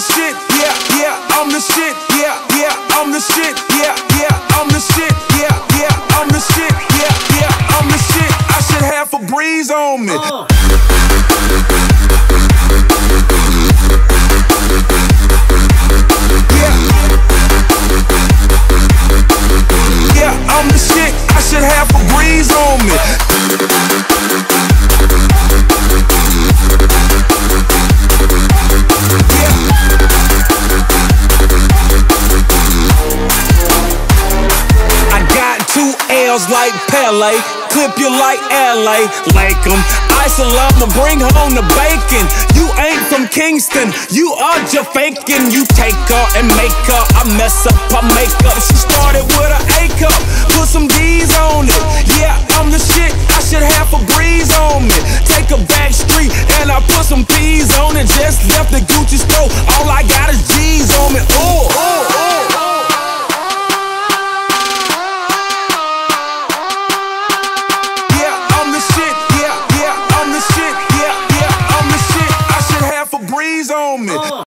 shit, yeah, yeah, I'm the shit, yeah, yeah, I'm the shit, yeah, yeah, I'm the shit, yeah, yeah, I'm the shit, yeah, yeah, I'm the shit. I should have Febreze on me. Yeah, I'm the shit. I should have Febreze on me. L's like Pele, clip you like LA, like 'em. Ice a llama, bring home the bacon. You ain't from Kingston, you are just faking. You take her and make her, I mess up, I make up. She started with an A cup, put some D's on it. Yeah, I'm the shit, I should have Febreze on me. Take a back street and I put some P's on it. Just left the Gucci store,